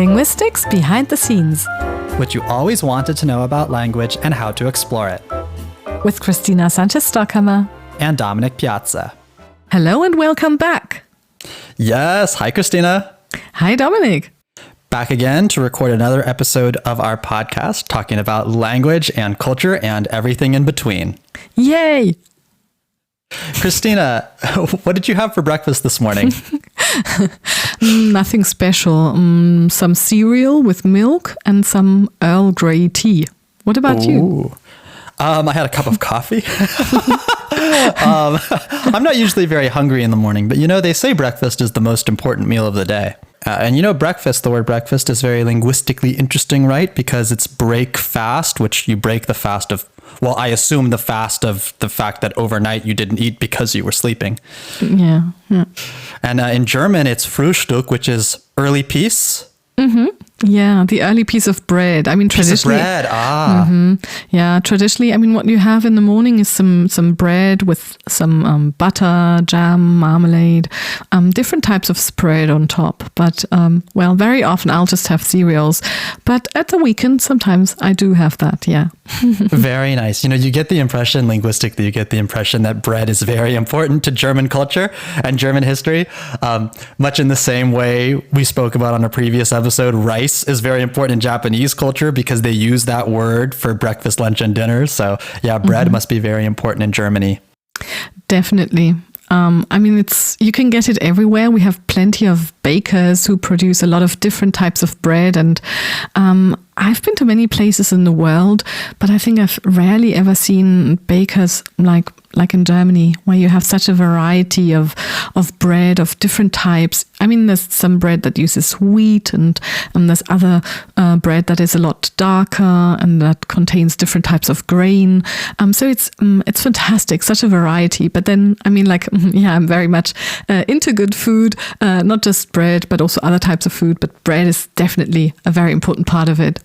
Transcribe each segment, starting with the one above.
Linguistics Behind the Scenes. What you always wanted to know about language and how to explore it. With Christina Sanchez-Stockhammer. And Dominic Piazza. Hello and welcome back. Yes, hi Christina. Hi Dominic. Back again to record another episode of our podcast talking about language and culture and everything in between. Yay! Christina, what did you have for breakfast this morning? Nothing special. Some cereal with milk and some Earl Grey tea. What about you? I had a cup of coffee. I'm not usually very hungry in the morning, but they say breakfast is the most important meal of the day. Breakfast, the word breakfast is very linguistically interesting, right? Because it's break fast, which you break the fast of, well, I assume the fast of the fact that overnight you didn't eat because you were sleeping. Yeah. And in German, it's Frühstück, which is early piece. Mm-hmm. Yeah, the early piece of bread. I mean, traditionally, piece of bread. Yeah, traditionally, what you have in the morning is some bread with some butter, jam, marmalade, different types of spread on top. But very often I'll just have cereals. But at the weekend, sometimes I do have that. Yeah. Very nice. You get the impression linguistically, that bread is very important to German culture and German history. Much in the same way we spoke about on a previous episode, rice is very important in Japanese culture because they use that word for breakfast, lunch, and dinner. So yeah, bread must be very important in Germany. Definitely. You can get it everywhere. We have plenty of bakers who produce a lot of different types of bread. And I've been to many places in the world, but I think I've rarely ever seen bakers like in Germany, where you have such a variety of bread of different types. There's some bread that uses wheat, and there's other bread that is a lot darker and that contains different types of grain. So it's fantastic, such a variety. But then, I'm very much into good food, not just bread, but also other types of food. But bread is definitely a very important part of it.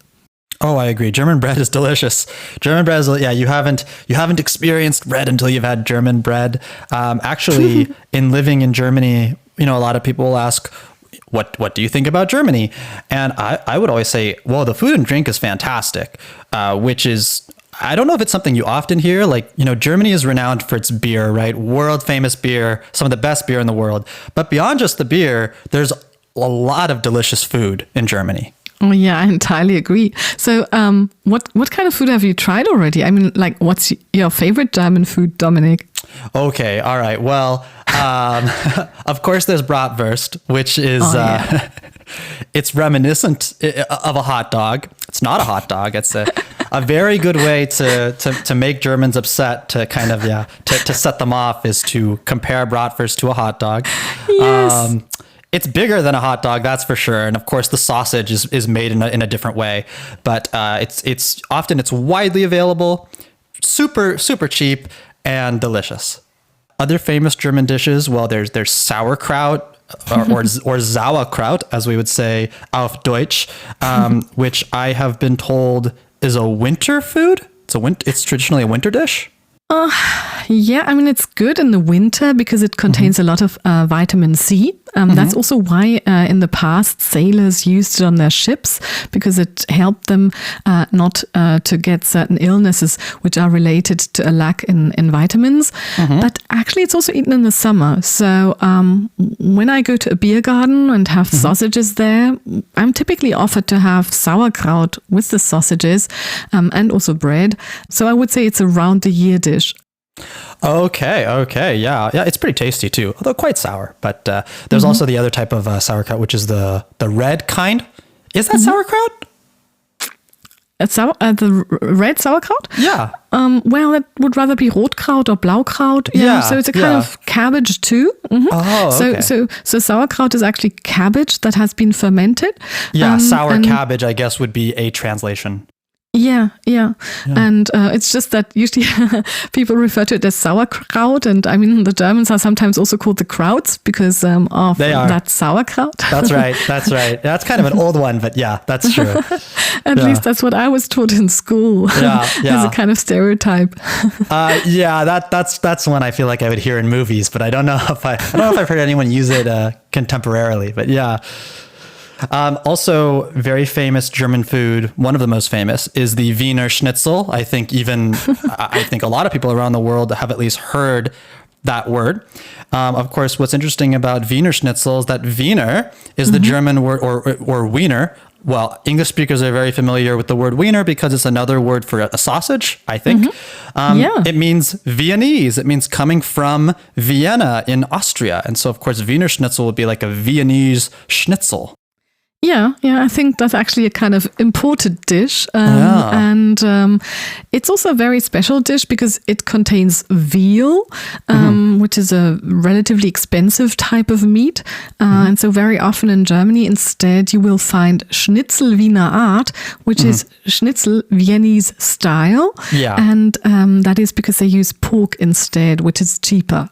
Oh, I agree. German bread is delicious. German bread is, you haven't experienced bread until you've had German bread. Actually, in living in Germany, a lot of people will ask, what do you think about Germany? And I would always say, well, the food and drink is fantastic, which is, I don't know if it's something you often hear. Germany is renowned for its beer, right? World famous beer, some of the best beer in the world. But beyond just the beer, there's a lot of delicious food in Germany. Oh yeah, I entirely agree. So, what kind of food have you tried already? What's your favorite German food, Dominic? Okay, all right. Well, of course, there's bratwurst, which is it's reminiscent of a hot dog. It's not a hot dog. It's a very good way to make Germans upset. To kind of to set them off is to compare bratwurst to a hot dog. Yes. It's bigger than a hot dog, that's for sure. And of course, the sausage is made in a different way. But it's widely available, super, super cheap, and delicious. Other famous German dishes, well, there's sauerkraut, or sauerkraut, as we would say auf Deutsch, which I have been told is a winter food. It's traditionally a winter dish. It's good in the winter because it contains a lot of vitamin C. That's also why in the past sailors used it on their ships, because it helped them not to get certain illnesses which are related to a lack in vitamins. But actually it's also eaten in the summer. So when I go to a beer garden and have sausages there, I'm typically offered to have sauerkraut with the sausages and also bread. So I would say it's a round the year dish. Okay, yeah, it's pretty tasty too, although quite sour. But there's also the other type of sauerkraut, which is the red kind. Is that sauerkraut? It's the red sauerkraut? Yeah. It would rather be Rotkraut or Blaukraut. Yeah. So it's a kind of cabbage too. Oh, okay. So sauerkraut is actually cabbage that has been fermented. Yeah, sour cabbage, I guess, would be a translation. Yeah. And it's just that usually people refer to it as sauerkraut. And the Germans are sometimes also called the krauts because of that sauerkraut. That's right. That's kind of an old one, but yeah, that's true. At least that's what I was taught in school. Yeah. As a kind of stereotype. That's one I feel like I would hear in movies, but I don't know if I've heard anyone use it contemporarily, but yeah. Also, very famous German food, one of the most famous, is the Wiener Schnitzel. I think a lot of people around the world have at least heard that word. Of course, what's interesting about Wiener Schnitzel is that Wiener is the German word, or Wiener. Well, English speakers are very familiar with the word Wiener because it's another word for a sausage, I think. It means Viennese. It means coming from Vienna in Austria. And so, of course, Wiener Schnitzel would be like a Viennese schnitzel. Yeah, I think that's actually a kind of imported dish. And it's also a very special dish because it contains veal, which is a relatively expensive type of meat. And so very often in Germany, instead, you will find Schnitzel Wiener Art, which is Schnitzel Viennese style. Yeah. And that is because they use pork instead, which is cheaper.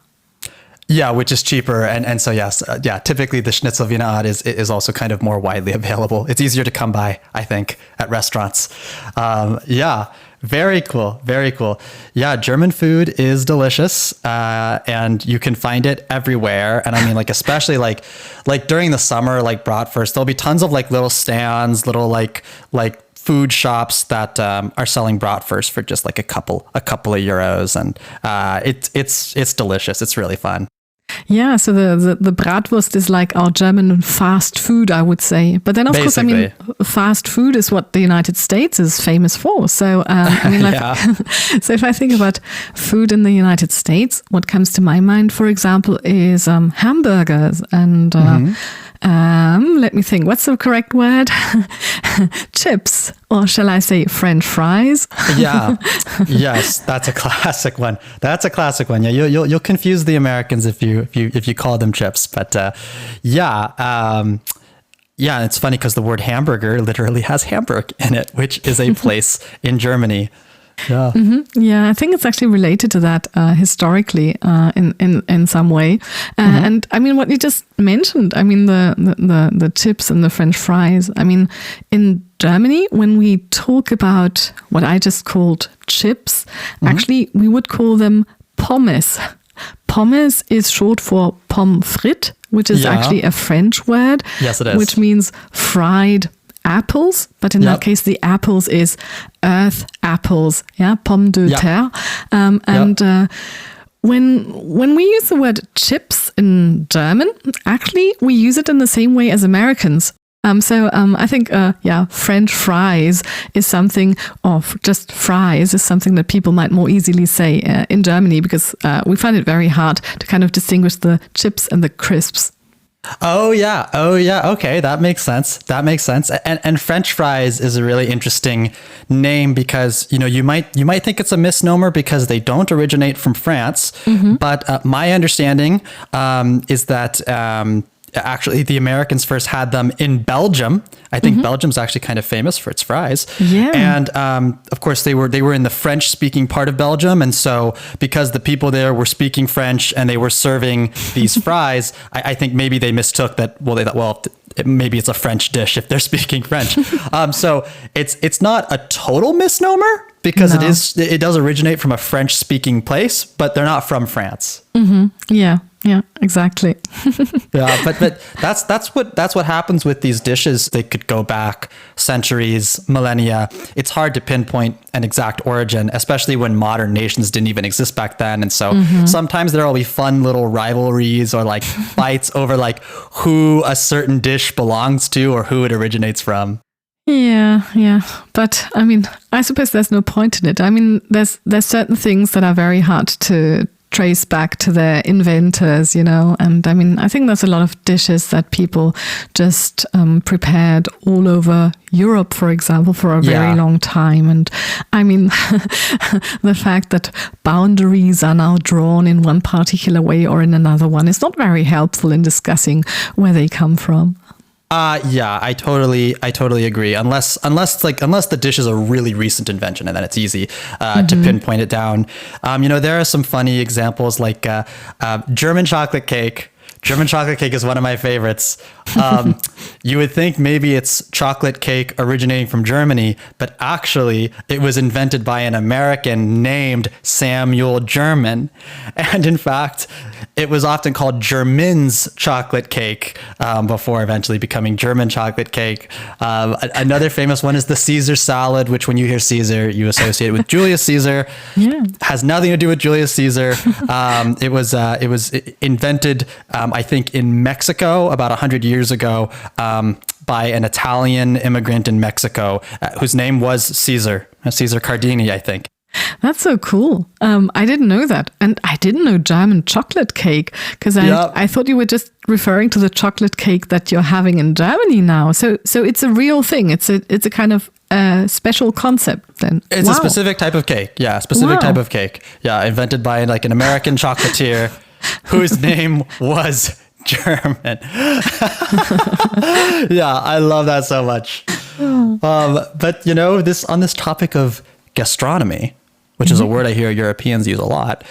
Yeah, which is cheaper. And so, yes, typically the Schnitzel Wiener Art is also kind of more widely available. It's easier to come by, I think, at restaurants. Very cool. Very cool. Yeah, German food is delicious, and you can find it everywhere. And I mean, like, especially like during the summer, like bratwurst, there'll be tons of like little stands, little like food shops that are selling bratwurst for just like a couple of euros, and it's delicious. It's really fun. Yeah, so the bratwurst is like our German fast food, I would say. But then, of course, I mean, fast food is what the United States is famous for. So, I mean, so if I think about food in the United States, what comes to my mind, for example, is hamburgers and let me think, what's the correct word? Chips, or shall I say French fries? Yes, that's a classic one. Yeah, you'll confuse the Americans if you call them chips. But it's funny because the word hamburger literally has Hamburg in it, which is a place in Germany. Yeah. Yeah, I think it's actually related to that historically in some way. And I mean, what you just mentioned, I mean, the chips and the French fries. I mean, in Germany, when we talk about what I just called chips, actually, we would call them pommes. Pommes is short for pommes frites, which is actually a French word. Yes, it is. Which means fried apples, but in that case, the apples is earth apples, pomme de terre. When we use the word chips in German, actually, we use it in the same way as Americans. I think, French fries is something, or just fries is something that people might more easily say in Germany, because we find it very hard to kind of distinguish the chips and the crisps. Oh yeah. Okay, that makes sense. And French fries is a really interesting name because you might think it's a misnomer because they don't originate from France. But my understanding is that actually the Americans first had them in Belgium. I think Belgium's actually kind of famous for its fries. Yeah. And of course they were in the French speaking part of Belgium. And so because the people there were speaking French and they were serving these fries, I think maybe they mistook that. Well, they thought, maybe it's a French dish if they're speaking French. So it's not a total misnomer because it does originate from a French speaking place, but they're not from France. Yeah, exactly. But that's what happens with these dishes. They could go back centuries, millennia. It's hard to pinpoint an exact origin, especially when modern nations didn't even exist back then. And so sometimes there'll be fun little rivalries or like fights over like who a certain dish belongs to or who it originates from. Yeah. But I mean, I suppose there's no point in it. I mean, there's certain things that are very hard to trace back to their inventors, and I mean, I think there's a lot of dishes that people just prepared all over Europe, for example, for a very long time. And I mean, the fact that boundaries are now drawn in one particular way or in another one is not very helpful in discussing where they come from. I totally agree. Unless the dish is a really recent invention, and then it's easy to pinpoint it down. There are some funny examples like German chocolate cake. German chocolate cake is one of my favorites. You would think maybe it's chocolate cake originating from Germany, but actually it was invented by an American named Samuel German. And in fact, it was often called German's chocolate cake before eventually becoming German chocolate cake. Another famous one is the Caesar salad, which when you hear Caesar, you associate it with Julius Caesar. Yeah. Has nothing to do with Julius Caesar. It was invented, I think, in Mexico about 100 years ago by an Italian immigrant in Mexico whose name was Caesar Cardini, I think. That's so cool. I didn't know that. And I didn't know German chocolate cake because I thought you were just referring to the chocolate cake that you're having in Germany now. So it's a real thing. It's a kind of special concept then. It's a specific type of cake. Yeah, type of cake. Yeah, invented by like an American chocolatier whose name was German. Yeah, I love that so much. But you know, on this topic of gastronomy, which is a word I hear Europeans use a lot.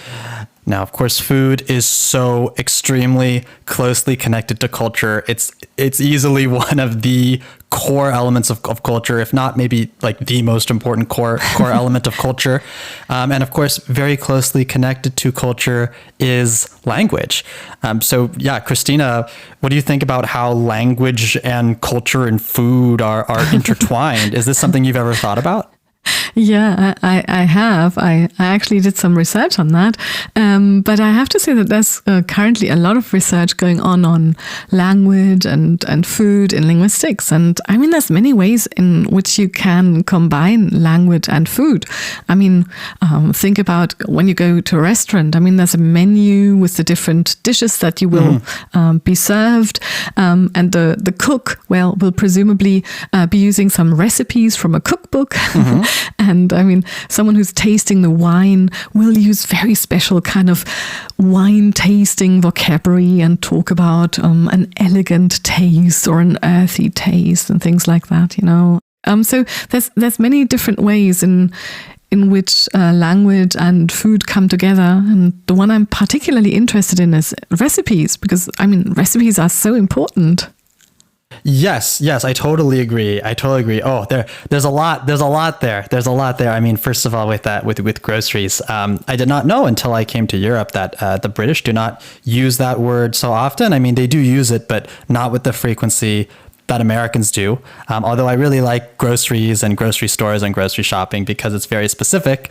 Now, of course, food is so extremely closely connected to culture. It's easily one of the core elements of culture, if not maybe like the most important core element of culture. And of course, very closely connected to culture is language. So yeah, Christina, what do you think about how language and culture and food are intertwined? Is this something you've ever thought about? Yeah, I have. I actually did some research on that. But I have to say that there's currently a lot of research going on language and food in linguistics. And I mean, there's many ways in which you can combine language and food. I mean, think about when you go to a restaurant. I mean, there's a menu with the different dishes that you will be served. And the cook, will presumably be using some recipes from a cookbook. And I mean, someone who's tasting the wine will use very special kind of wine tasting vocabulary and talk about an elegant taste or an earthy taste and things like that, you know. So there's many different ways in which language and food come together. And the one I'm particularly interested in is recipes, because I mean, recipes are so important. Yes, I totally agree. Oh, there's a lot there. I mean, first of all, with groceries, I did not know until I came to Europe that the British do not use that word so often. I mean, they do use it, but not with the frequency that Americans do. Although I really like groceries and grocery stores and grocery shopping because it's very specific.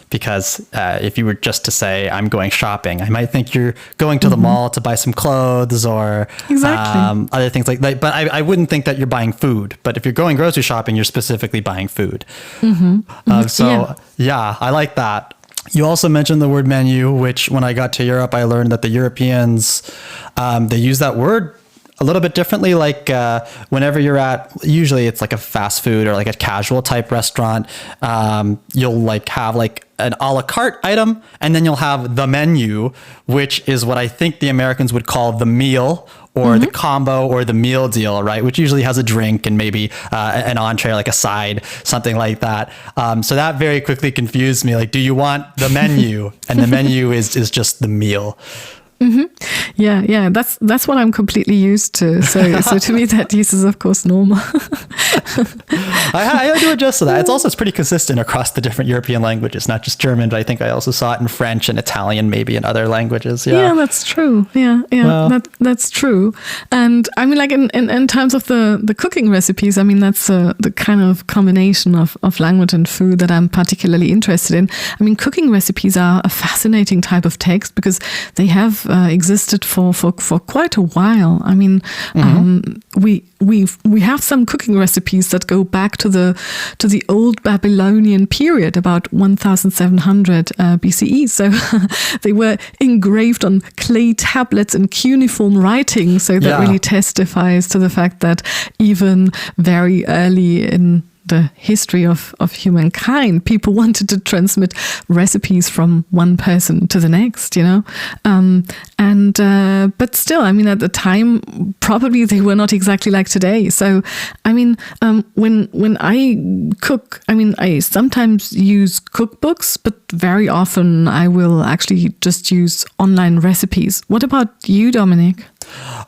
Because if you were just to say, I'm going shopping, I might think you're going to the mall to buy some clothes or other things like that. But I wouldn't think that you're buying food. But if you're going grocery shopping, you're specifically buying food. Yeah, I like that. You also mentioned the word menu, which when I got to Europe, I learned that the Europeans, they use that word a little bit differently. Like whenever you're at, usually it's like a fast food or like a casual type restaurant, you'll like have like an a la carte item, and then you'll have the menu, which is what I think the Americans would call the meal or the combo or the meal deal, right? Which usually has a drink and maybe an entree, like a side, something like that. So that very quickly confused me. Like, do you want the menu? And the menu is just the meal. Yeah, that's what I'm completely used to. So to me, that use is of course normal. I do adjust to that. It's pretty consistent across the different European languages, not just German, but I think I also saw it in French and Italian, maybe in other languages. Yeah, that's true. Yeah, well, that's true. And I mean, like in terms of the cooking recipes, I mean, that's the kind of combination of language and food that I'm particularly interested in. I mean, cooking recipes are a fascinating type of text because they have existed for quite a while. I mean, we have some cooking recipes that go back to the old Babylonian period, about 1700 BCE. So they were engraved on clay tablets in cuneiform writing. So that really testifies to the fact that even very early in the history of humankind, people wanted to transmit recipes from one person to the next, but still, I mean, at the time, probably they were not exactly like today. So, I mean, when I cook, I mean, I sometimes use cookbooks, but very often I will actually just use online recipes. What about you, Dominic?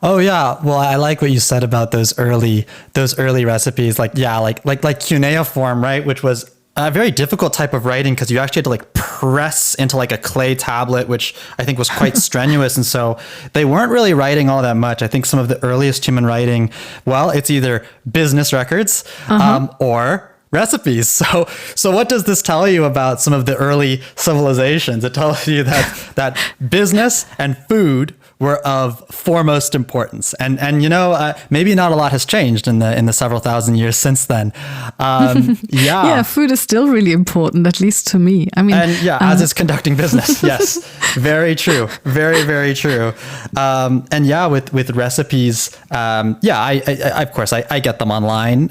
Oh yeah, well, I like what you said about those early recipes, like cuneiform, right, which was a very difficult type of writing because you actually had to like press into like a clay tablet, which I think was quite strenuous, and so they weren't really writing all that much. I think some of the earliest human writing, well, it's either business records or recipes. So what does this tell you about some of the early civilizations? It tells you that business and food were of foremost importance, and maybe not a lot has changed in the several thousand years since then. Yeah, food is still really important, at least to me. I mean, and as is conducting business. Yes, very true, very, very true. And yeah, with recipes, I of course I get them online.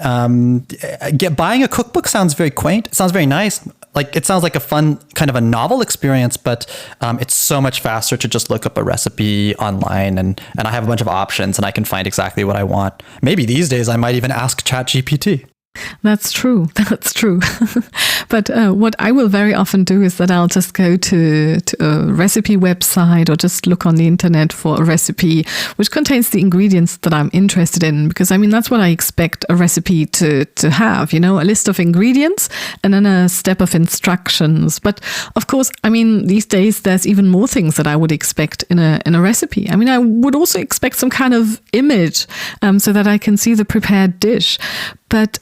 Buying a cookbook sounds very quaint. It sounds very nice. Like it sounds like a fun kind of a novel experience, but it's so much faster to just look up a recipe online, and I have a bunch of options and I can find exactly what I want. Maybe these days I might even ask ChatGPT. That's true. That's true. But what I will very often do is that I'll just go to a recipe website or just look on the internet for a recipe which contains the ingredients that I'm interested in. Because I mean, that's what I expect a recipe to have, a list of ingredients and then a step of instructions. But of course, I mean, these days there's even more things that I would expect in a recipe. I mean, I would also expect some kind of image so that I can see the prepared dish. But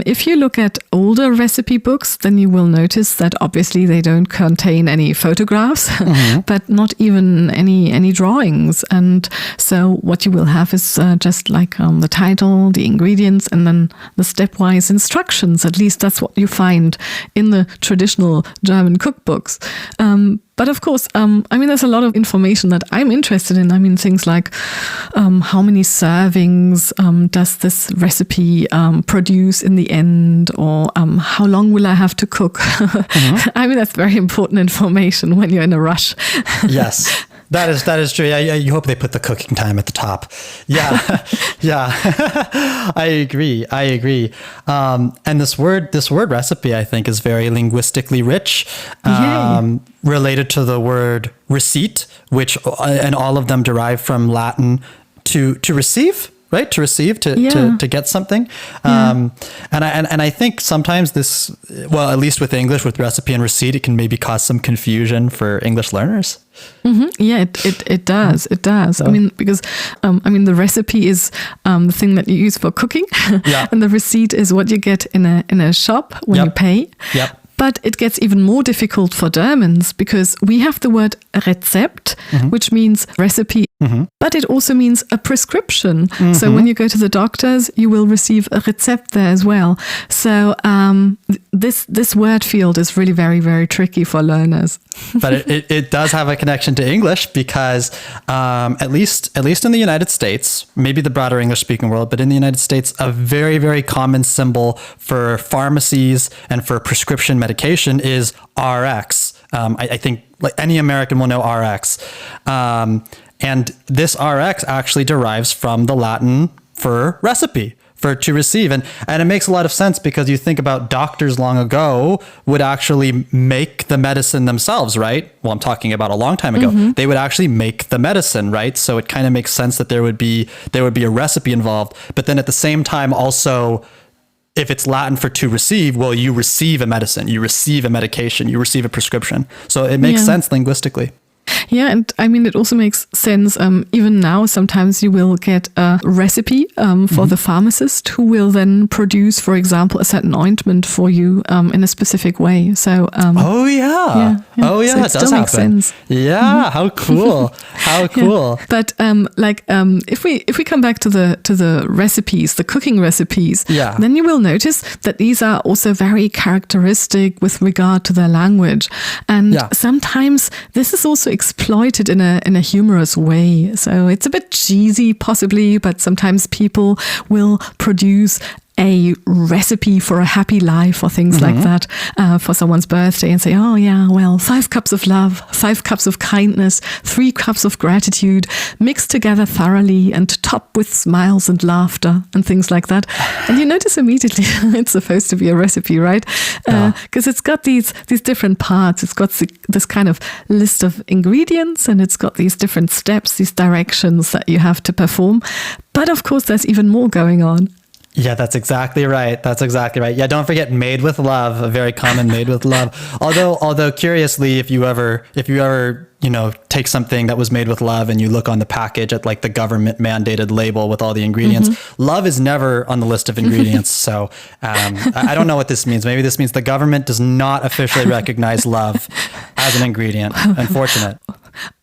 if you look at older recipe books, then you will notice that obviously they don't contain any photographs, but not even any drawings. And so what you will have is just like the title, the ingredients, and then the stepwise instructions. At least that's what you find in the traditional German cookbooks. But of course, I mean, there's a lot of information that I'm interested in. I mean, things like how many servings does this recipe produce in the end, or how long will I have to cook? I mean, that's very important information when you're in a rush. Yes. That is true. Yeah, you hope they put the cooking time at the top. Yeah, yeah. I agree. And this word recipe, I think, is very linguistically rich, related to the word receipt, which and all of them derive from Latin to receive. Right, to receive, to get something, and I think sometimes this, well, at least with English, with recipe and receipt, it can maybe cause some confusion for English learners. Yeah, it does. It does. I mean, because the recipe is the thing that you use for cooking, and the receipt is what you get in a shop when you pay. Yep. But it gets even more difficult for Germans because we have the word Rezept, which means recipe, but it also means a prescription. So when you go to the doctors, you will receive a Rezept there as well. So this word field is really very, very tricky for learners. But it does have a connection to English because at least in the United States, maybe the broader English-speaking world, but in the United States, a very, very common symbol for pharmacies and for prescription medication is RX. I think like any American will know RX. And this RX actually derives from the Latin for recipe, for to receive. And it makes a lot of sense because you think about doctors long ago would actually make the medicine themselves, right? Well, I'm talking about a long time ago. They would actually make the medicine, right? So it kind of makes sense that there would be a recipe involved. But then at the same time also, if it's Latin for to receive, well, you receive a medicine, you receive a medication, you receive a prescription. So it makes sense linguistically. Yeah, and I mean, it also makes sense. Even now, sometimes you will get a recipe for the pharmacist who will then produce, for example, a certain ointment for you in a specific way. So, oh yeah, so it does happen. Sense. Yeah, how cool, how cool. Yeah. But if we come back to the recipes, the cooking recipes, then you will notice that these are also very characteristic with regard to their language, and sometimes this is also exploited in a humorous way. So it's a bit cheesy possibly, but sometimes people will produce a recipe for a happy life or things like that for someone's birthday and say, oh yeah, well, 5 cups of love, 5 cups of kindness, 3 cups of gratitude, mixed together thoroughly and topped with smiles and laughter and things like that. And you notice immediately it's supposed to be a recipe, right? Because it's got these different parts. It's got this kind of list of ingredients, and it's got these different steps, these directions that you have to perform. But of course, there's even more going on. Yeah, that's exactly right. Yeah, don't forget made with love, a very common made with love. Although curiously, if you ever, take something that was made with love and you look on the package at like the government mandated label with all the ingredients, love is never on the list of ingredients. So I don't know what this means. Maybe this means the government does not officially recognize love as an ingredient. Unfortunate.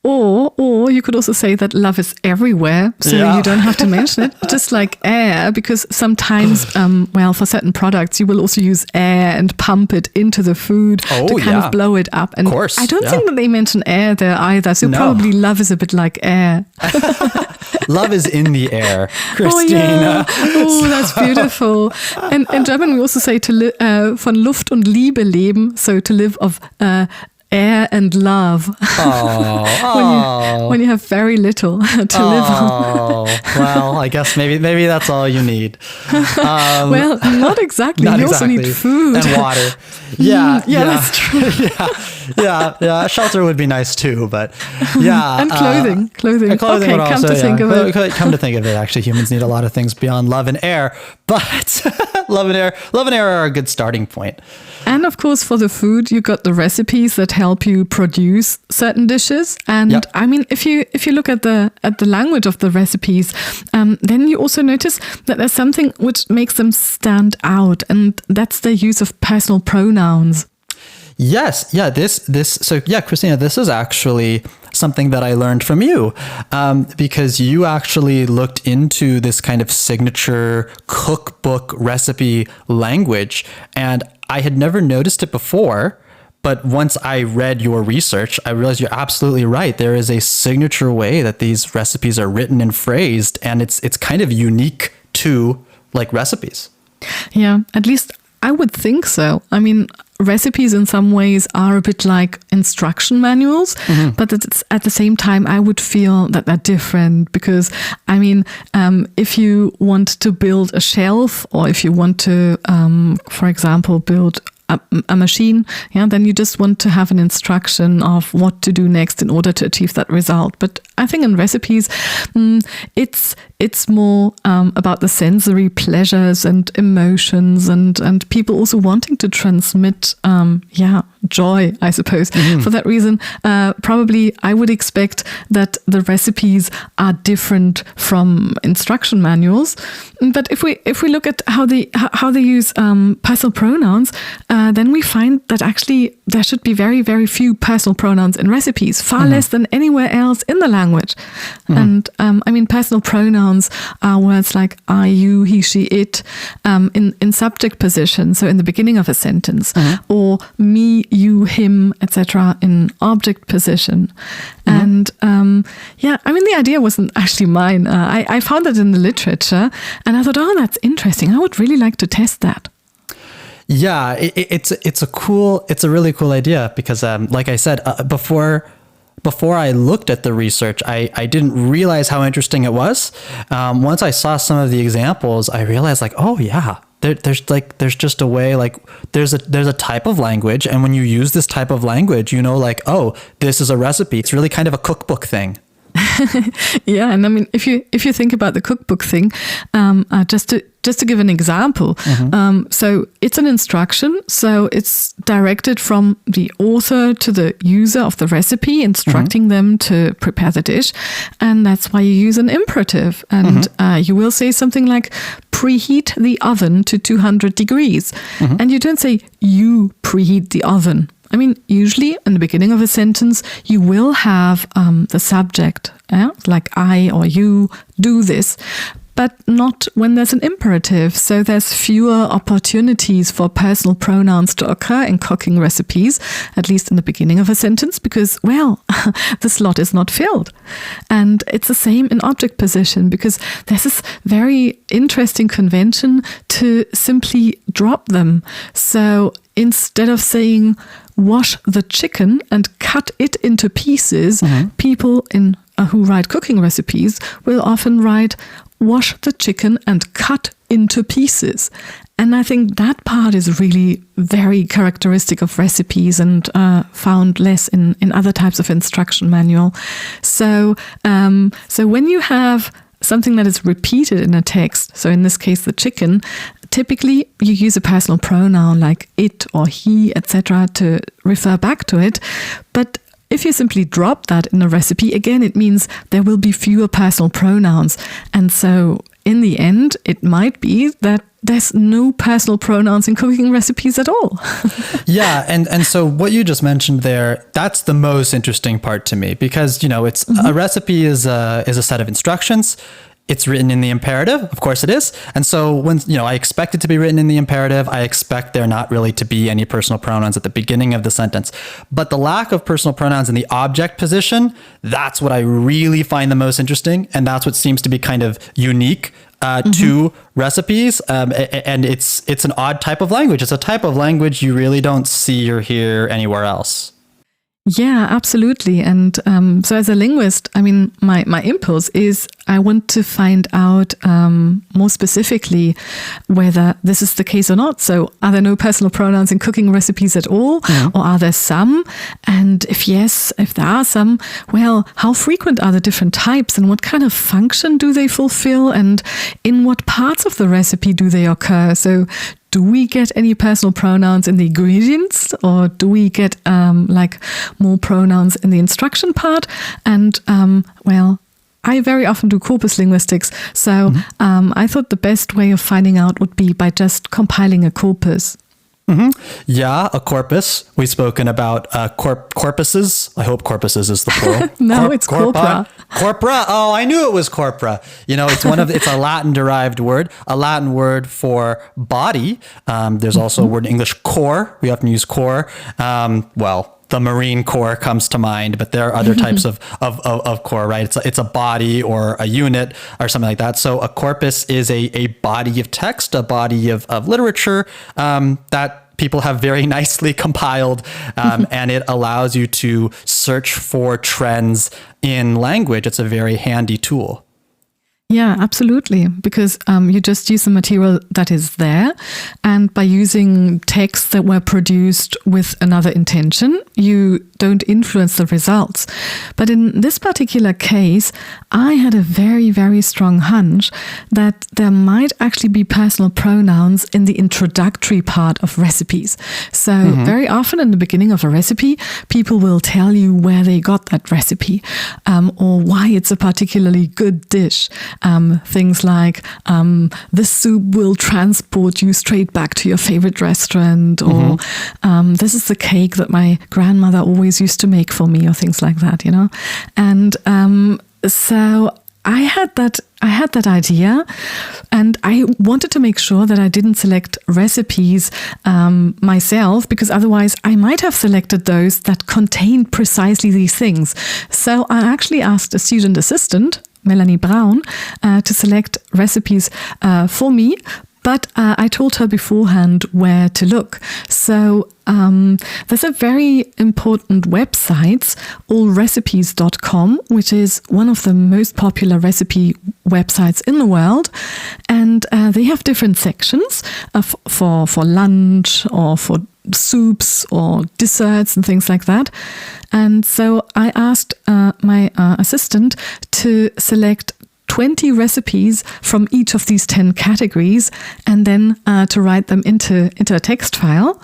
Or you could also say that love is everywhere, so you don't have to mention it, just like air, because sometimes, for certain products, you will also use air and pump it into the food to kind of blow it up. And of course, I don't think that they mention air there either, so probably love is a bit like air. Love is in the air, Christina. Oh, that's beautiful. And in German, we also say von Luft und Liebe leben, so to live of air and love. When you have very little to live on. Well, I guess maybe that's all you need. Well, not exactly. You also need food and water. Yeah, that's true. yeah. Shelter would be nice too, but yeah. And clothing. And clothing okay, would come also, to think of it. Come to think of it, actually, humans need a lot of things beyond love and air, but love and air are a good starting point. And of course, for the food, you got the recipes that help you produce certain dishes. And I mean, if you look at the language of the recipes, then you also notice that there's something which makes them stand out, and that's the use of personal pronouns. Yes, yeah. Christina, this is actually something that I learned from you, because you actually looked into this kind of signature cookbook recipe language, and I had never noticed it before. But once I read your research, I realized you're absolutely right. There is a signature way that these recipes are written and phrased, and it's kind of unique to like recipes. Yeah, at least I would think so. I mean, recipes in some ways are a bit like instruction manuals, but it's at the same time, I would feel that they're different because, I mean, if you want to build a shelf, or if you want to, for example, build a machine, then you just want to have an instruction of what to do next in order to achieve that result. But I think in recipes, it's more about the sensory pleasures and emotions and people also wanting to transmit joy, I suppose. For that reason, probably I would expect that the recipes are different from instruction manuals. But if we look at how they use personal pronouns, then we find that actually there should be very, very few personal pronouns in recipes, far less than anywhere else in the language. And I mean, personal pronouns are words like I, you, he, she, it in subject position, so in the beginning of a sentence, or me, you, him, etc. in object position. And I mean, the idea wasn't actually mine. I found it in the literature, and I thought, oh, that's interesting. I would really like to test that. Yeah, it's a really cool idea because, like I said, before I looked at the research, I didn't realize how interesting it was. Once I saw some of the examples, I realized like, oh yeah, there's just a way, like there's a type of language, and when you use this type of language, like, oh, this is a recipe. It's really kind of a cookbook thing. Yeah, and I mean, if you think about the cookbook thing, just to give an example, so it's an instruction, so it's directed from the author to the user of the recipe, instructing them to prepare the dish, and that's why you use an imperative, and you will say something like, preheat the oven to 200 degrees, and you don't say, you preheat the oven. I mean, usually in the beginning of a sentence, you will have the subject, like I or you do this. but not when there's an imperative. So there's fewer opportunities for personal pronouns to occur in cooking recipes, at least in the beginning of a sentence, because, well, the slot is not filled. And it's the same in object position, because there's this very interesting convention to simply drop them. So instead of saying, wash the chicken and cut it into pieces, people who write cooking recipes will often write, wash the chicken and cut into pieces. And I think that part is really very characteristic of recipes and found less in other types of instruction manual. So when you have something that is repeated in a text, so in this case the chicken, typically you use a personal pronoun like it or he, etc. to refer back to it. But if you simply drop that in a recipe, again, it means there will be fewer personal pronouns. And so in the end, it might be that there's no personal pronouns in cooking recipes at all. Yeah. And so what you just mentioned there, that's the most interesting part to me, because, it's a recipe is a set of instructions. It's written in the imperative. Of course it is. And so when, I expect it to be written in the imperative, I expect there not really to be any personal pronouns at the beginning of the sentence. But the lack of personal pronouns in the object position, that's what I really find the most interesting. And that's what seems to be kind of unique to recipes. And it's an odd type of language. It's a type of language you really don't see or hear anywhere else. Yeah, absolutely. And so as a linguist, I mean, my impulse is I want to find out more specifically whether this is the case or not. So are there no personal pronouns in cooking recipes at all? Or are there some? And if yes, if there are some, well, how frequent are the different types and what kind of function do they fulfill? And in what parts of the recipe do they occur? So do we get any personal pronouns in the ingredients, or do we get more pronouns in the instruction part? And well, I very often do corpus linguistics, so I thought the best way of finding out would be by just compiling a corpus. Yeah, a corpus. We've spoken about corpuses. I hope corpuses is the plural. No, it's corpora. Corpora. Oh, I knew it was corpora. It's a Latin derived word, a Latin word for body. There's also a word in English, core. We often use core. The Marine Corps comes to mind, but there are other types of core, right? It's a body or a unit or something like that. So a corpus is a body of text, a body of literature that people have very nicely compiled, and it allows you to search for trends in language. It's a very handy tool. Yeah, absolutely. Because you just use the material that is there. And by using texts that were produced with another intention, you don't influence the results. But in this particular case, I had a very, very strong hunch that there might actually be personal pronouns in the introductory part of recipes. So very often in the beginning of a recipe, people will tell you where they got that recipe, or why it's a particularly good dish. Things like, this soup will transport you straight back to your favorite restaurant, or this is the cake that my grandmother always used to make for me, or things like that, And so I had that idea, and I wanted to make sure that I didn't select recipes myself, because otherwise I might have selected those that contained precisely these things. So I actually asked a student assistant, Melanie Braun, to select recipes for me, but I told her beforehand where to look. So there's a very important website, allrecipes.com, which is one of the most popular recipe websites in the world. And they have different sections for lunch or for soups or desserts and things like that. And so I asked my assistant to select 20 recipes from each of these 10 categories, and then to write them into a text file.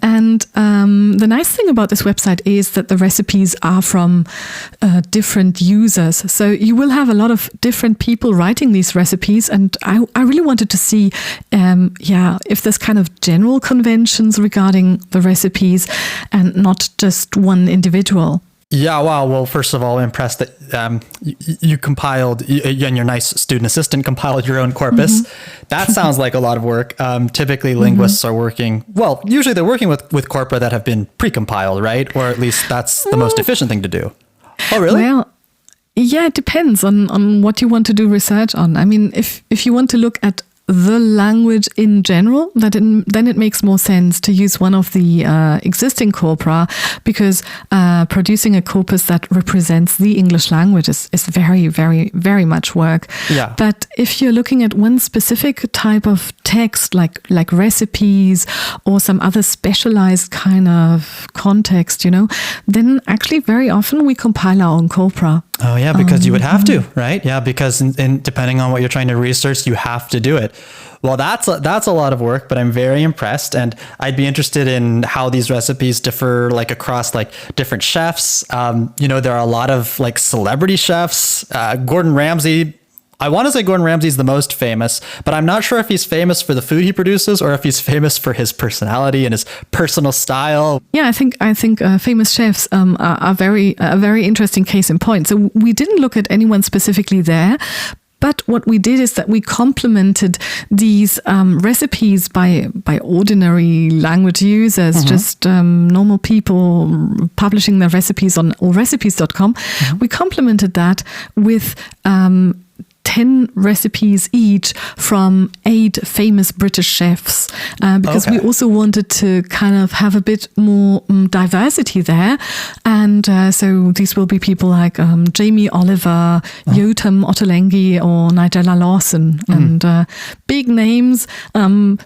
And the nice thing about this website is that the recipes are from different users. So you will have a lot of different people writing these recipes. And I really wanted to see, if there's kind of general conventions regarding the recipes and not just one individual. Yeah, wow. Well, first of all, I'm impressed that you compiled, and your nice student assistant compiled your own corpus. That sounds like a lot of work. Typically, linguists are working, well, usually they're working with corpora that have been pre-compiled, right? Or at least that's the most efficient thing to do. Oh, really? Well, yeah, it depends on what you want to do research on. I mean, if you want to look at the language in general, then it makes more sense to use one of the existing corpora, because producing a corpus that represents the English language is very, very, very much work. Yeah. But if you're looking at one specific type of text, like recipes or some other specialized kind of context, then actually very often we compile our own corpora. Oh, yeah, because you would have to, right? Yeah, because in depending on what you're trying to research, you have to do it. Well, that's a lot of work, but I'm very impressed, and I'd be interested in how these recipes differ, like across like different chefs. There are a lot of like celebrity chefs. Gordon Ramsay. I want to say Gordon Ramsay's the most famous, but I'm not sure if he's famous for the food he produces or if he's famous for his personality and his personal style. Yeah, I think famous chefs are a very interesting case in point. So we didn't look at anyone specifically there, but what we did is that we complemented these recipes by ordinary language users, just normal people publishing their recipes on allrecipes.com. We complemented that with 10 recipes each from 8 famous British chefs, because we also wanted to kind of have a bit more diversity there. And so these will be people like Jamie Oliver, Yotam Ottolenghi, or Nigella Lawson, and big names. Well,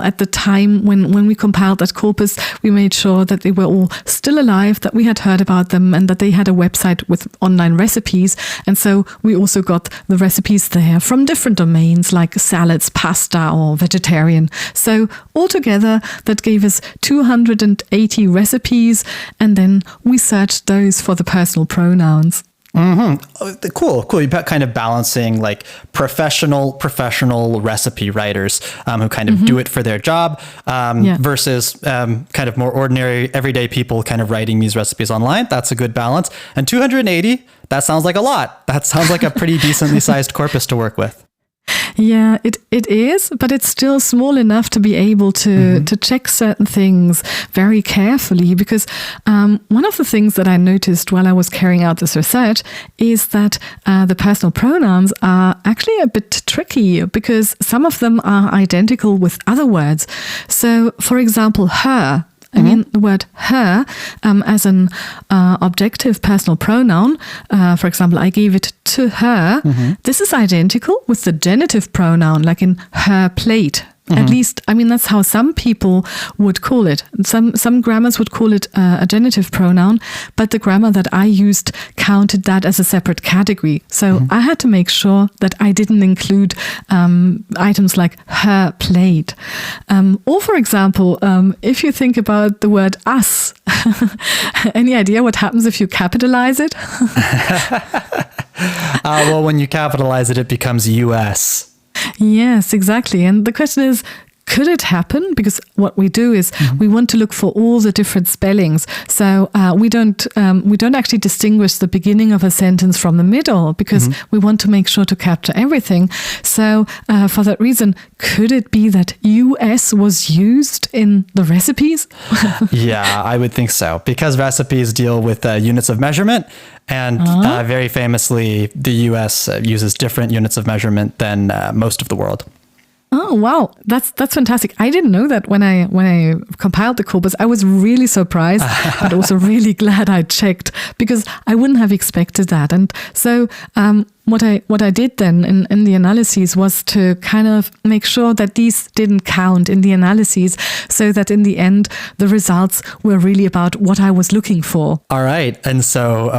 at the time when we compiled that corpus, we made sure that they were all still alive, that we had heard about them, and that they had a website with online recipes. And so we also got the recipes there from different domains like salads, pasta, or vegetarian. So altogether, that gave us 280 recipes, and then we searched those for the personal pronouns. Cool. You're kind of balancing like professional recipe writers who kind of do it for their job versus kind of more ordinary everyday people kind of writing these recipes online. That's a good balance. And 280, that sounds like a lot. That sounds like a pretty decently sized corpus to work with. Yeah, it is, but it's still small enough to be able to check certain things very carefully, because one of the things that I noticed while I was carrying out this research is that the personal pronouns are actually a bit tricky, because some of them are identical with other words. So, for example, her. I mean, the word her as an objective personal pronoun, for example, I gave it to her. This is identical with the genitive pronoun, like in her plate. At least, I mean, that's how some people would call it. Some grammars would call it a genitive pronoun, but the grammar that I used counted that as a separate category. So I had to make sure that I didn't include items like her plate. Or, for example, if you think about the word us, any idea what happens if you capitalize it? Well, when you capitalize it, it becomes US. Yes, exactly. And the question is, could it happen? Because what we do is we want to look for all the different spellings. So we don't actually distinguish the beginning of a sentence from the middle, because we want to make sure to capture everything. So for that reason, could it be that US was used in the recipes? Yeah, I would think so, because recipes deal with units of measurement. And very famously, the US uses different units of measurement than most of the world. Oh, wow. That's fantastic. I didn't know that when I compiled the corpus. I was really surprised, but also really glad I checked, because I wouldn't have expected that. And so what I did then in the analyses was to kind of make sure that these didn't count in the analyses, so that in the end, the results were really about what I was looking for. All right. So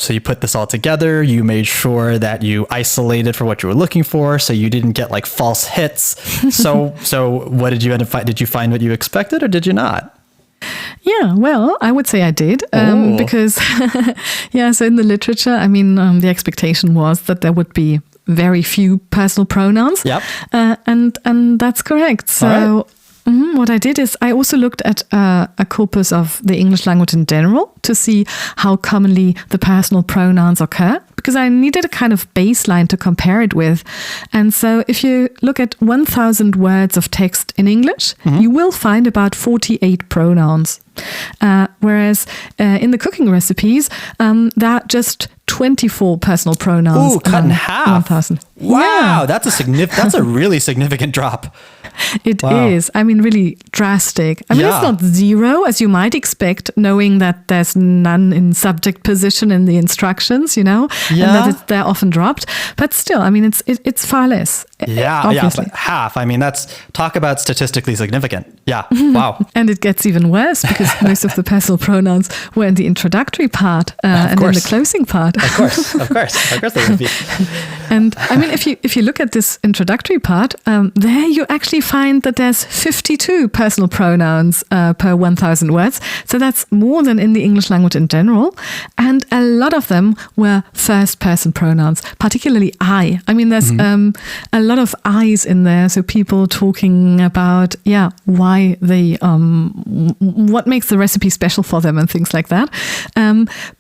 you put this all together. You made sure that you isolated for what you were looking for, so you didn't get like false hits. So what did you end up find? Did you find what you expected, or did you not? Yeah, well, I would say I did, because, so in the literature, I mean, the expectation was that there would be very few personal pronouns. Yep. And that's correct. So What I did is I also looked at a corpus of the English language in general to see how commonly the personal pronouns occur, because I needed a kind of baseline to compare it with. And so if you look at 1,000 words of text in English, you will find about 48 pronouns. Whereas in the cooking recipes, there are just 24 personal pronouns. Ooh, cut in half. 1,000. Wow, Yeah. that's a really significant drop. It Wow. is. I mean, really drastic. I mean, Yeah. it's not zero, as you might expect, knowing that there's none in subject position in the instructions, and that they're often dropped. But still, I mean, it's far less. Yeah, obviously. but half. I mean, talk about statistically significant. Yeah, wow. And it gets even worse because most of the personal pronouns were in the introductory part and in the closing part. Of course they would be. And I mean, if you look at this introductory part, there you actually find that there's 52 personal pronouns per 1,000 words. So that's more than in the English language in general. And a lot of them were first person pronouns, particularly I. I mean, there's a lot of I's in there. So people talking about, why they, what makes the recipe special for them and things like that.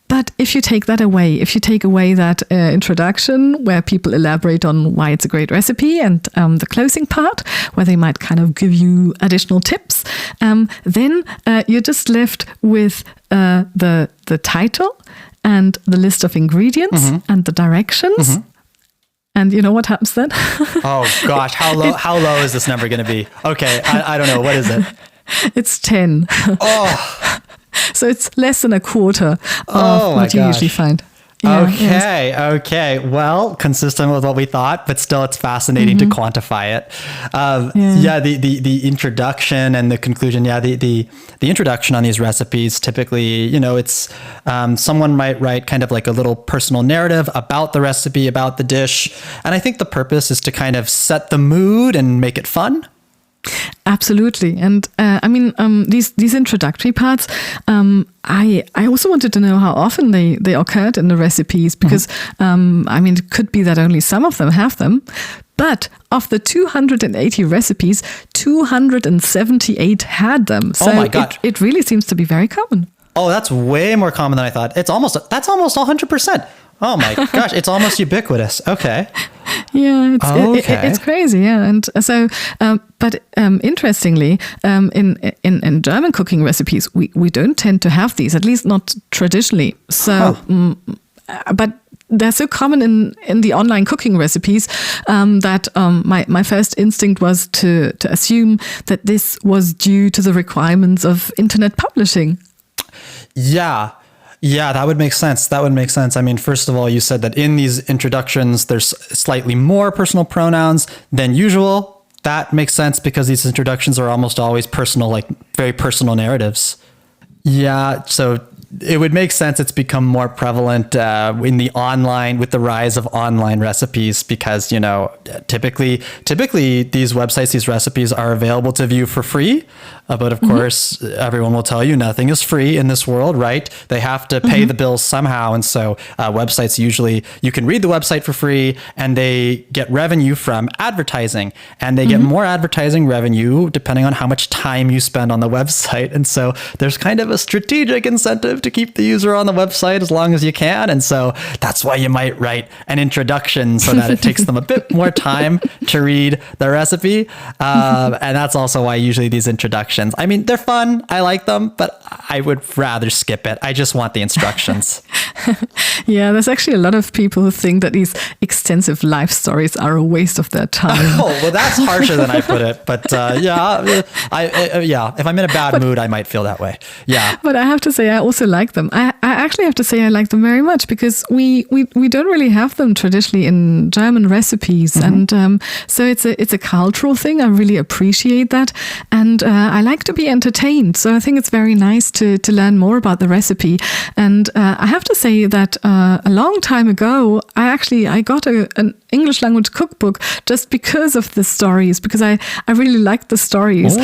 But if you take that away, if you take away that introduction where people elaborate on why it's a great recipe and the closing part where they might kind of give you additional tips, then you're just left with the title and the list of ingredients and the directions. And you know what happens then? Oh gosh, how low is this number going to be? Okay, I don't know. What is it? It's 10. Oh. So it's less than a quarter of what you usually find. Yeah, okay. Well, consistent with what we thought, but still it's fascinating to quantify it. The introduction and the conclusion. Yeah, the introduction on these recipes, typically, it's someone might write kind of like a little personal narrative about the recipe, about the dish. And I think the purpose is to kind of set the mood and make it fun. Absolutely. And I mean, these introductory parts, I also wanted to know how often they occurred in the recipes because, I mean, it could be that only some of them have them. But of the 280 recipes, 278 had them. So oh my God. It really seems to be very common. Oh, that's way more common than I thought. That's almost 100%. Oh my gosh, it's almost ubiquitous. Okay. Yeah, it's crazy. Yeah, and so, but interestingly, in German cooking recipes, we don't tend to have these, at least not traditionally. So, but they're so common in the online cooking recipes that my first instinct was to assume that this was due to the requirements of internet publishing. Yeah, that would make sense. I mean, first of all, you said that in these introductions, there's slightly more personal pronouns than usual. That makes sense because these introductions are almost always personal, like very personal narratives. Yeah, so it would make sense it's become more prevalent in the online with the rise of online recipes because, typically these websites, these recipes are available to view for free. But of course, everyone will tell you nothing is free in this world, right? They have to pay the bills somehow. And so websites usually, you can read the website for free and they get revenue from advertising. And they get more advertising revenue depending on how much time you spend on the website. And so there's kind of a strategic incentive to keep the user on the website as long as you can. And so that's why you might write an introduction so that it takes them a bit more time to read the recipe. And that's also why usually these introductions, I mean, they're fun. I like them, but I would rather skip it. I just want the instructions. Yeah, there's actually a lot of people who think that these extensive life stories are a waste of their time. Oh, well, that's harsher than I put it. But if I'm in a bad mood, I might feel that way. Yeah. But I have to say, I also like them. I actually have to say I like them very much because we don't really have them traditionally in German recipes. And so it's a cultural thing. I really appreciate that. And I like to be entertained. So I think it's very nice to learn more about the recipe. And I have to say that a long time ago, I got an English language cookbook just because of the stories, because I really liked the stories.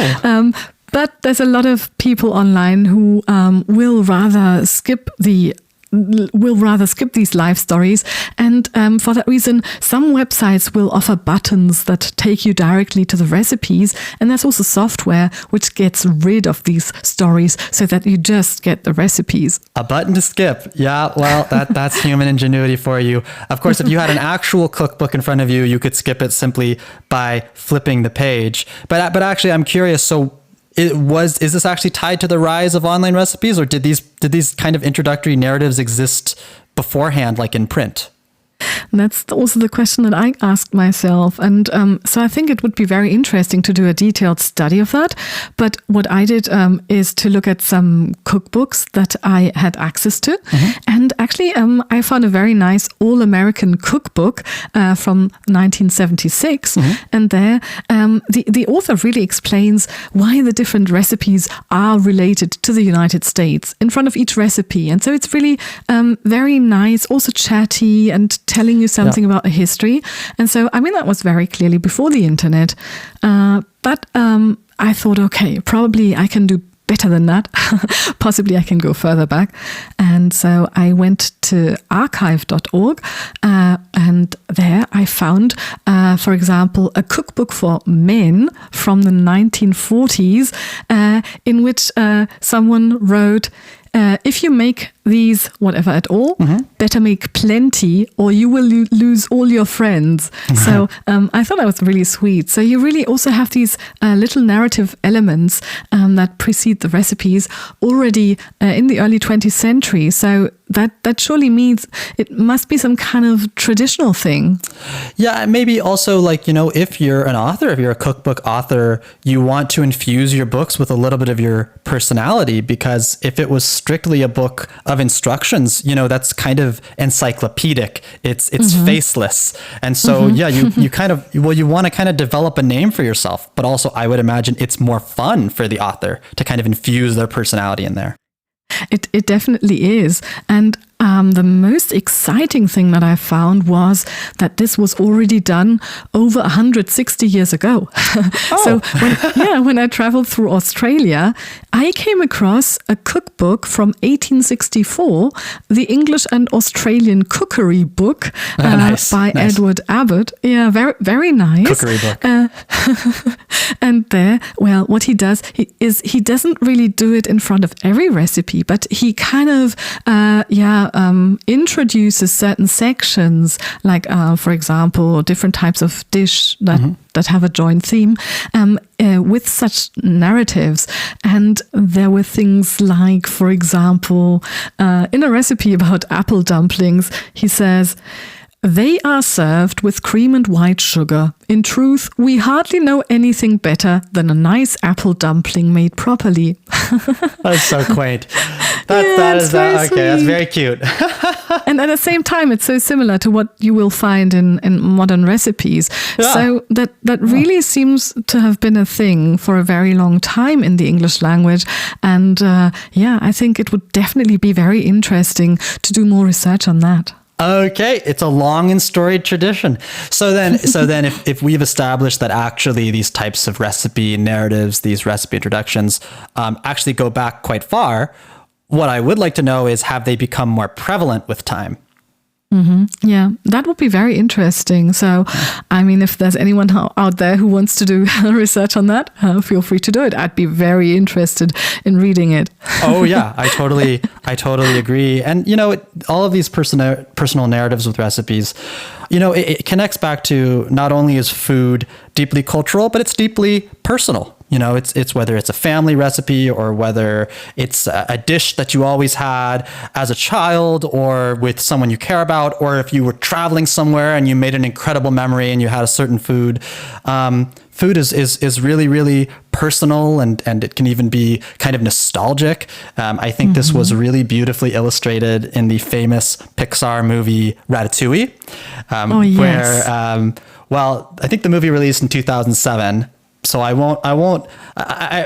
But there's a lot of people online who will rather skip the will rather skip these live stories. And for that reason, some websites will offer buttons that take you directly to the recipes. And there's also software which gets rid of these stories so that you just get the recipes. A button to skip. Yeah, well, that's human ingenuity for you. Of course, if you had an actual cookbook in front of you, you could skip it simply by flipping the page. But actually, I'm curious. So is this actually tied to the rise of online recipes, or did these kind of introductory narratives exist beforehand, like in print? And that's also the question that I asked myself. And so I think it would be very interesting to do a detailed study of that. But what I did is to look at some cookbooks that I had access to. And actually, I found a very nice all-American cookbook from 1976. And there, the author really explains why the different recipes are related to the United States in front of each recipe. And so it's really very nice, also chatty and telling you something about a history. And so, I mean, that was very clearly before the internet. But I thought, okay, probably I can do better than that. Possibly I can go further back. And so I went to archive.org and there I found, for example, a cookbook for men from the 1940s in which someone wrote, if you make these whatever at all, better make plenty or you will lose all your friends. So I thought that was really sweet. So you really also have these little narrative elements that precede the recipes already in the early 20th century. So that surely means it must be some kind of traditional thing. Yeah, maybe also like, if you're an author, if you're a cookbook author, you want to infuse your books with a little bit of your personality, because if it was strictly a book of instructions, that's kind of encyclopedic. It's faceless. And so, you want to kind of develop a name for yourself, but also I would imagine it's more fun for the author to kind of infuse their personality in there. It definitely is. And the most exciting thing that I found was that this was already done over 160 years ago. So when I traveled through Australia, I came across a cookbook from 1864, the English and Australian Cookery Book by Edward Abbott. Yeah, very, very nice. Cookery book. And there, well, what he does is he doesn't really do it in front of every recipe, but he kind of, introduces certain sections, like, for example, different types of dish that have a joint theme, with such narratives. And there were things like, for example, in a recipe about apple dumplings, he says, "They are served with cream and white sugar. In truth, we hardly know anything better than a nice apple dumpling made properly." That's so quaint. Sweet. That's very cute. And at the same time, it's so similar to what you will find in modern recipes. Yeah. So that really seems to have been a thing for a very long time in the English language. And I think it would definitely be very interesting to do more research on that. Okay, it's a long and storied tradition. So then if we've established that actually these types of recipe narratives, these recipe introductions actually go back quite far, what I would like to know is, have they become more prevalent with time? Yeah, that would be very interesting. So, I mean, if there's anyone out there who wants to do research on that, feel free to do it. I'd be very interested in reading it. Oh yeah, I totally agree. And all of these personal narratives with recipes, it connects back to, not only is food deeply cultural, but it's deeply personal. It's whether it's a family recipe or whether it's a dish that you always had as a child or with someone you care about, or if you were traveling somewhere and you made an incredible memory and you had a certain food. Food is really, really personal, and it can even be kind of nostalgic. I think this was really beautifully illustrated in the famous Pixar movie Ratatouille, where, I think the movie released in 2007. So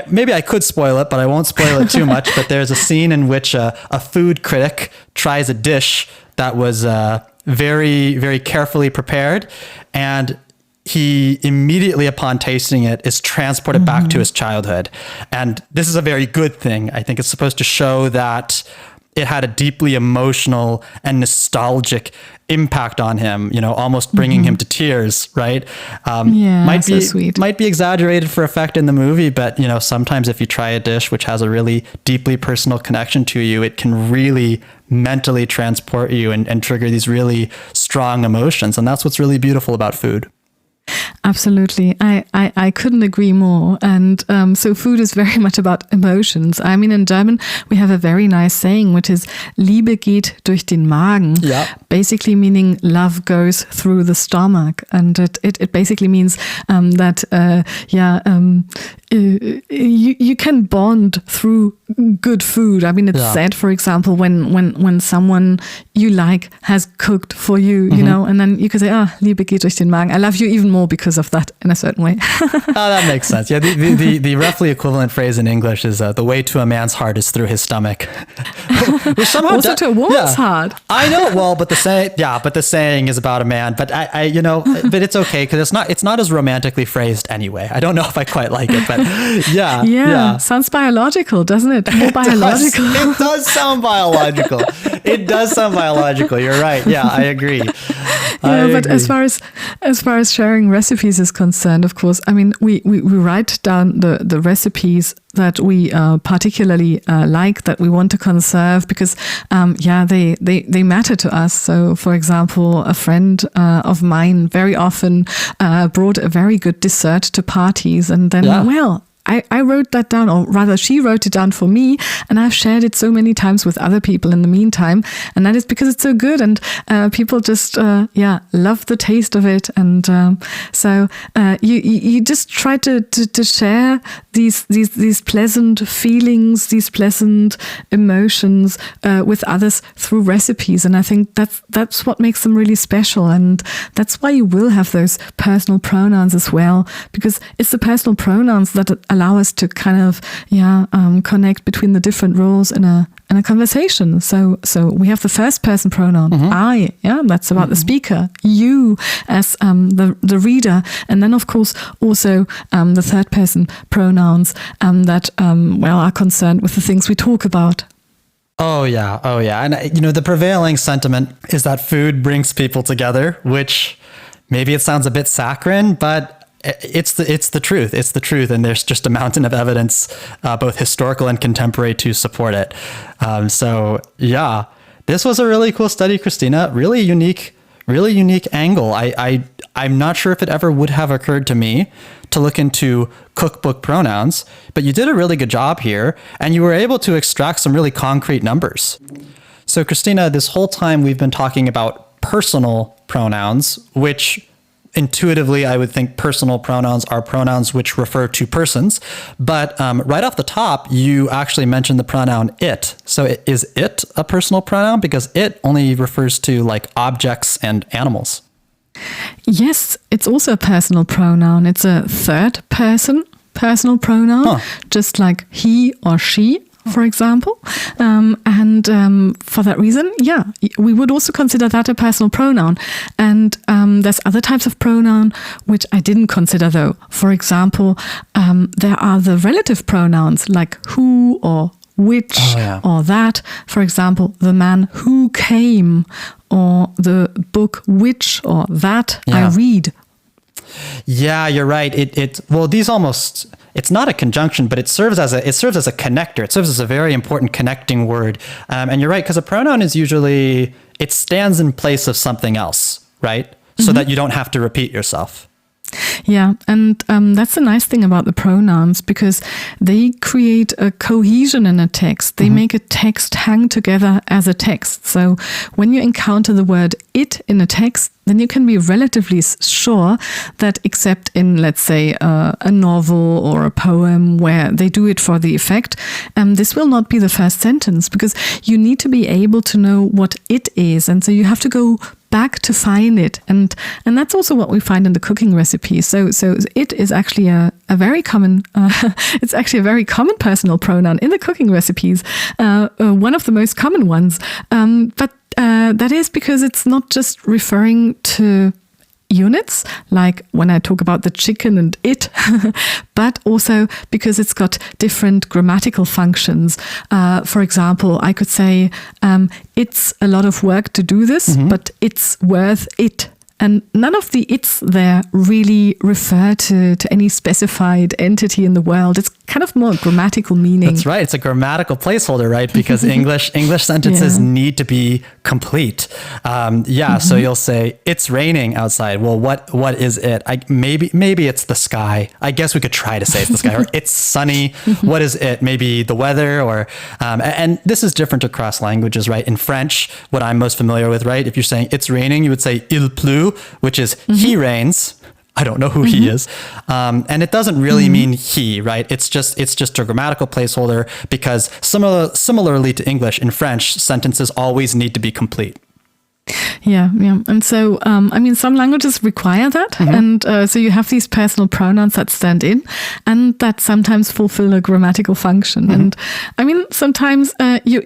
maybe I could spoil it, but I won't spoil it too much. But there's a scene in which a food critic tries a dish that was very, very carefully prepared, and he immediately, upon tasting it, is transported back to his childhood. And this is a very good thing. I think it's supposed to show that it had a deeply emotional and nostalgic impact on him, almost bringing him to tears, right? So sweet. Might be exaggerated for effect in the movie, but sometimes if you try a dish which has a really deeply personal connection to you, it can really mentally transport you and trigger these really strong emotions. And that's what's really beautiful about food. Absolutely. I couldn't agree more. And so food is very much about emotions. I mean, in German, we have a very nice saying, which is Liebe geht durch den Magen, basically meaning love goes through the stomach. And it basically means that, you can bond through good food. I mean, it's said, for example, when someone you like has cooked for you, and then you could say, Liebe geht durch den Magen. I love you even more because of that in a certain way. That makes sense. Yeah, the roughly equivalent phrase in English is the way to a man's heart is through his stomach. Which somehow also to a woman's heart. I know. Well, but the saying is about a man. But but it's okay because it's not as romantically phrased anyway. I don't know if I quite like it, but yeah. Sounds biological, doesn't it? More biological. It does sound biological. It does sound biological. You're right. Yeah, I agree. But as far as sharing recipes is concerned, of course, I mean, we write down the recipes that we particularly like, that we want to conserve, because they matter to us. So, for example, a friend of mine very often brought a very good dessert to parties, and then I wrote that down, or rather she wrote it down for me, and I've shared it so many times with other people in the meantime, and that is because it's so good, and people just love the taste of it, and so you just try to share these pleasant feelings, these pleasant emotions with others through recipes, and I think that's what makes them really special, and that's why you will have those personal pronouns as well, because it's the personal pronouns that allow us to kind of connect between the different roles in a conversation. So we have the first person pronoun, I, that's about the speaker, you as the reader, and then of course also the third person pronouns that are concerned with the things we talk about. Oh yeah. And the prevailing sentiment is that food brings people together, which maybe it sounds a bit saccharine, but it's the truth. It's the truth. And there's just a mountain of evidence, both historical and contemporary, to support it. This was a really cool study, Christina. Really unique angle. I'm not sure if it ever would have occurred to me to look into cookbook pronouns, but you did a really good job here, and you were able to extract some really concrete numbers. So Christina, this whole time we've been talking about personal pronouns, which intuitively, I would think personal pronouns are pronouns which refer to persons. But right off the top, you actually mentioned the pronoun it. So is it a personal pronoun? Because it only refers to like objects and animals. Yes, it's also a personal pronoun. It's a third person personal pronoun, just like he or she, for example. For that reason, we would also consider that a personal pronoun. And there's other types of pronoun which I didn't consider, though. For example, there are the relative pronouns like who or which or that. For example, the man who came, or the book which or that I read. Yeah, you're right. It's not a conjunction, but it serves as a connector. It serves as a very important connecting word. And you're right, because a pronoun is usually, it stands in place of something else, right? So that you don't have to repeat yourself. Yeah, and that's the nice thing about the pronouns, because they create a cohesion in a text. They make a text hang together as a text. So when you encounter the word it in a text, then you can be relatively sure that, except in, let's say, a novel or a poem where they do it for the effect, this will not be the first sentence, because you need to be able to know what it is. And so you have to go back to find it. And that's also what we find in the cooking recipes. So it is actually a very common, it's actually a very common personal pronoun in the cooking recipes, one of the most common ones. But that is because it's not just referring to units, like when I talk about the chicken and it, but also because it's got different grammatical functions. For example, I could say, it's a lot of work to do this, but it's worth it. And none of the "it's" there really refer to any specified entity in the world. It's kind of more grammatical meaning. That's right. It's a grammatical placeholder, right? Because English sentences need to be complete. So you'll say, "It's raining outside." Well, what is it? Maybe it's the sky. I guess we could try to say it's the sky. Or it's sunny. What is it? Maybe the weather. Or and this is different across languages, right? In French, what I'm most familiar with, right? If you're saying it's raining, you would say "il pleut," which is he rains. I don't know who he is. And it doesn't really mean he, right? It's just a grammatical placeholder because similarly to English, in French, sentences always need to be complete. Yeah. And so, some languages require that. And so you have these personal pronouns that stand in and that sometimes fulfill a grammatical function. And sometimes you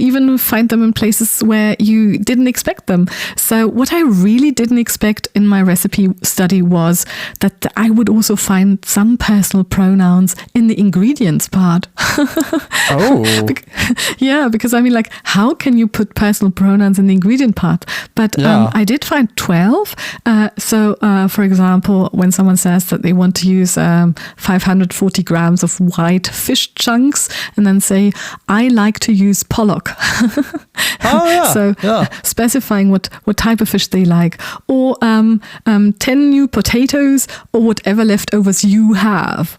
even find them in places where you didn't expect them. So what I really didn't expect in my recipe study was that I would also find some personal pronouns in the ingredients part. Oh. Because how can you put personal pronouns in the ingredient part? But I did find 12. For example, when someone says that they want to use 540 grams of white fish chunks and then say, "I like to use pollock." Specifying what type of fish they like. Or 10 new potatoes or whatever leftovers you have.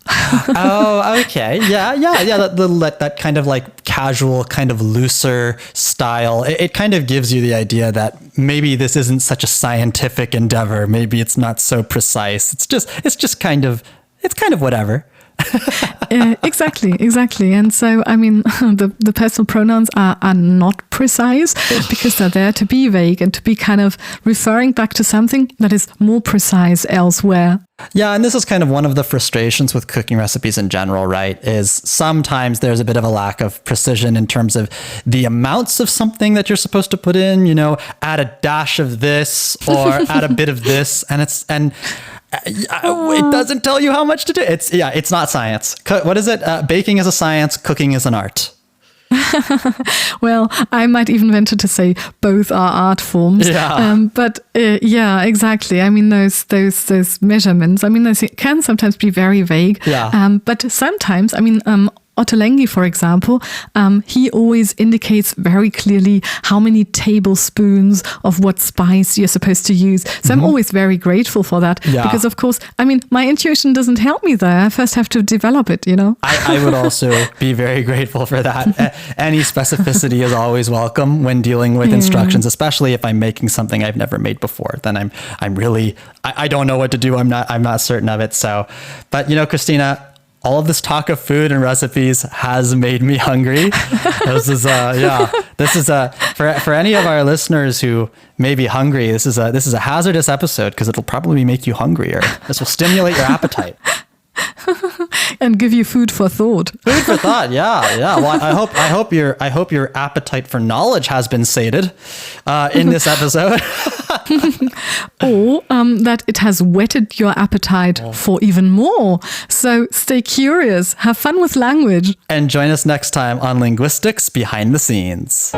Oh, okay. Yeah. That kind of like casual, kind of looser style. It kind of gives you the idea that maybe this isn't such a scientific endeavor. Maybe it's not so precise. It's just kind of whatever. Exactly. And so, the personal pronouns are not precise because they're there to be vague and to be kind of referring back to something that is more precise elsewhere. Yeah, and this is kind of one of the frustrations with cooking recipes in general, right? Is sometimes there's a bit of a lack of precision in terms of the amounts of something that you're supposed to put in, add a dash of this or add a bit of this. And it doesn't tell you how much to do. It's not science. What is it? Baking is a science, cooking is an art. Well, I might even venture to say both are art forms. Exactly. Those measurements, they can sometimes be very vague. But sometimes, Ottolenghi, for example, he always indicates very clearly how many tablespoons of what spice you're supposed to use. So I'm always very grateful for that because, of course, my intuition doesn't help me there. I first have to develop it, I would also be very grateful for that. Any specificity is always welcome when dealing with instructions, especially if I'm making something I've never made before. Then I'm really, I don't know what to do. I'm not certain of it. So, but Christina, all of this talk of food and recipes has made me hungry. This is for any of our listeners who may be hungry. This is a hazardous episode because it'll probably make you hungrier. This will stimulate your appetite. And give you food for thought. Food for thought, yeah. Well, I hope your appetite for knowledge has been sated in this episode. Or that it has whetted your appetite for even more. So stay curious, have fun with language. And join us next time on Linguistics Behind the Scenes.